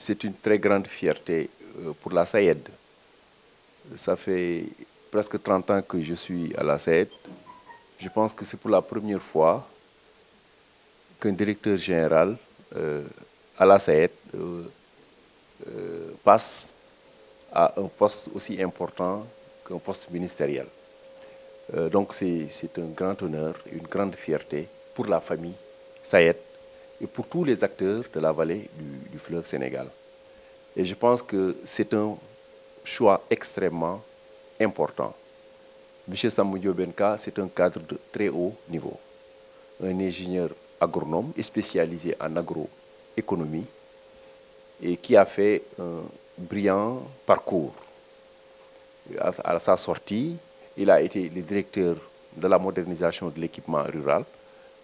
c'est une très grande fierté pour la SAED. Ça fait presque 30 ans que je suis à la SAED. Je pense que c'est pour la première fois qu'un directeur général à la SAED passe à un poste aussi important qu'un poste ministériel. Donc c'est un grand honneur, une grande fierté pour la famille SAED et pour tous les acteurs de la vallée du fleuve Sénégal. Et je pense que c'est un choix extrêmement important. M. Sambou Benka, c'est un cadre de très haut niveau. Un ingénieur agronome spécialisé en agroéconomie et qui a fait un brillant parcours. À sa sortie, il a été le directeur de la modernisation de l'équipement rural.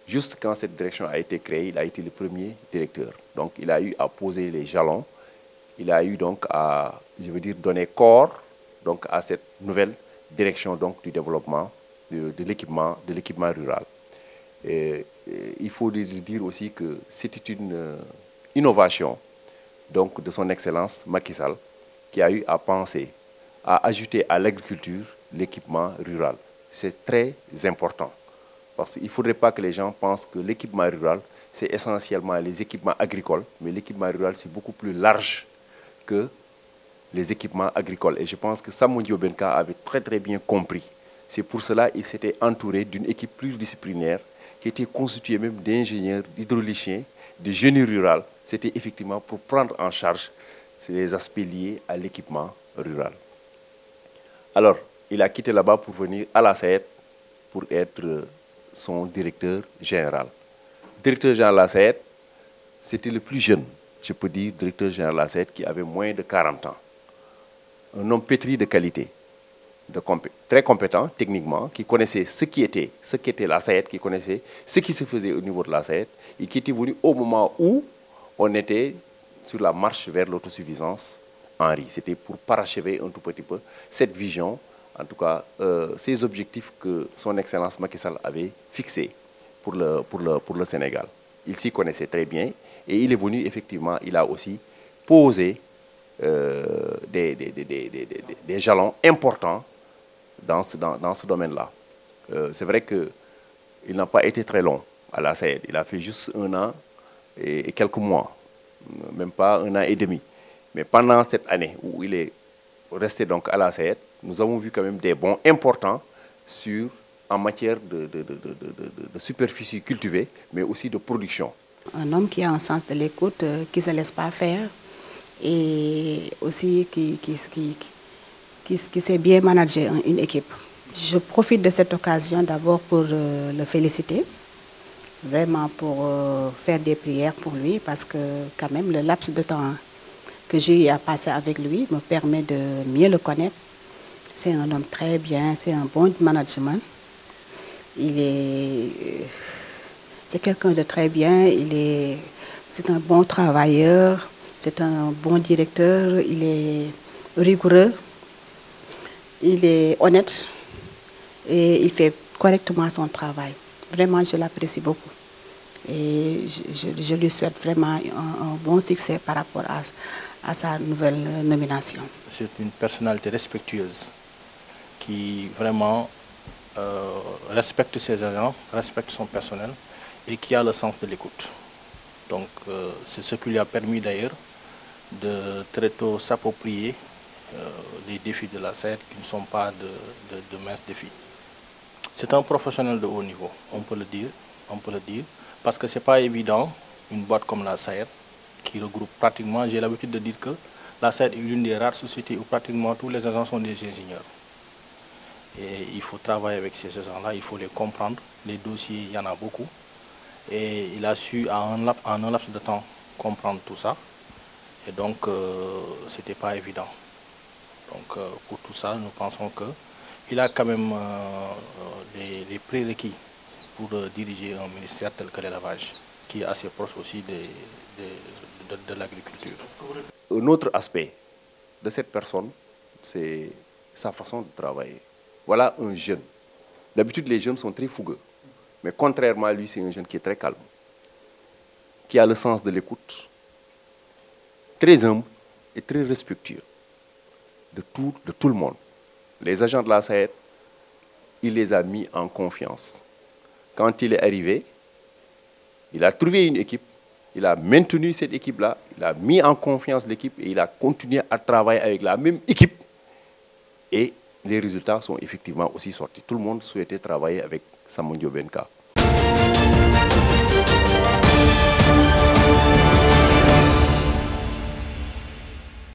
Juste quand cette direction a été créée, il a été le premier directeur. Donc il a eu à poser les jalons. Il a eu donc à, je veux dire, donner corps donc, à cette nouvelle direction donc, du développement de l'équipement rural. Il faut dire aussi que c'était une innovation donc, de son Excellence Macky Sall qui a eu à penser à ajouter à l'agriculture l'équipement rural. C'est très important parce qu'il ne faudrait pas que les gens pensent que l'équipement rural, c'est essentiellement les équipements agricoles, mais l'équipement rural, c'est beaucoup plus large que les équipements agricoles. Et je pense que Sambou Benka avait très bien compris. C'est pour cela qu'il s'était entouré d'une équipe pluridisciplinaire qui était constituée même d'ingénieurs, d'hydrauliciens, de génie rural. C'était effectivement pour prendre en charge les aspects liés à l'équipement rural. Alors, il a quitté là-bas pour venir à la SAED pour être son directeur général. Directeur général de la SAED, c'était le plus jeune, je peux dire, directeur général de la SAED qui avait moins de 40 ans. Un homme pétri de qualité, très compétent techniquement, qui connaissait ce qu'était la SAED, qui connaissait ce qui se faisait au niveau de la SAED et qui était venu au moment où on était sur la marche vers l'autosuffisance en riz. C'était pour parachever un tout petit peu cette vision, en tout cas ces objectifs que son Excellence Macky Sall avait fixés pour le Sénégal. Il s'y connaissait très bien et il est venu effectivement, il a aussi posé des jalons importants dans ce domaine-là. C'est vrai qu'il n'a pas été très long à la SAED. Il a fait juste 1 an et quelques mois, même pas 1 an et demi. Mais pendant cette année où il est resté donc à la SAED, nous avons vu quand même des bons importants en matière de superficie cultivée, mais aussi de production. Un homme qui a un sens de l'écoute, qui ne se laisse pas faire et aussi qui sait bien manager une équipe. Je profite de cette occasion d'abord pour le féliciter, vraiment pour faire des prières pour lui parce que quand même le laps de temps que j'ai eu à passer avec lui me permet de mieux le connaître. C'est un homme très bien, c'est un bon management. C'est quelqu'un de très bien, c'est un bon travailleur, c'est un bon directeur, il est rigoureux, il est honnête et il fait correctement son travail. Vraiment, je l'apprécie beaucoup. Et je lui souhaite vraiment un bon succès par rapport à sa nouvelle nomination. C'est une personnalité respectueuse qui vraiment respecte ses agents, respecte son personnel et qui a le sens de l'écoute. Donc c'est ce qui lui a permis d'ailleurs de très tôt s'approprier les défis de la SAED qui ne sont pas de minces défis. C'est un professionnel de haut niveau, on peut le dire, parce que ce n'est pas évident, une boîte comme la SAED qui regroupe pratiquement, j'ai l'habitude de dire que la SAED est l'une des rares sociétés où pratiquement tous les agents sont des ingénieurs. Et il faut travailler avec ces agents-là, il faut les comprendre. Les dossiers, il y en a beaucoup. Et il a su, en un laps de temps, comprendre tout ça. Et donc, ce n'était pas évident. Donc, pour tout ça, nous pensons qu'il a quand même les prérequis pour diriger un ministère tel que l'élevage, qui est assez proche aussi de l'agriculture. Un autre aspect de cette personne, c'est sa façon de travailler. Voilà un jeune. D'habitude, les jeunes sont très fougueux. Mais contrairement à lui, c'est un jeune qui est très calme, qui a le sens de l'écoute, très humble et très respectueux de tout le monde. Les agents de la SAED, il les a mis en confiance. Quand il est arrivé, il a trouvé une équipe, il a maintenu cette équipe-là, il a mis en confiance l'équipe et il a continué à travailler avec la même équipe. Et les résultats sont effectivement aussi sortis. Tout le monde souhaitait travailler avec Samuel Benka.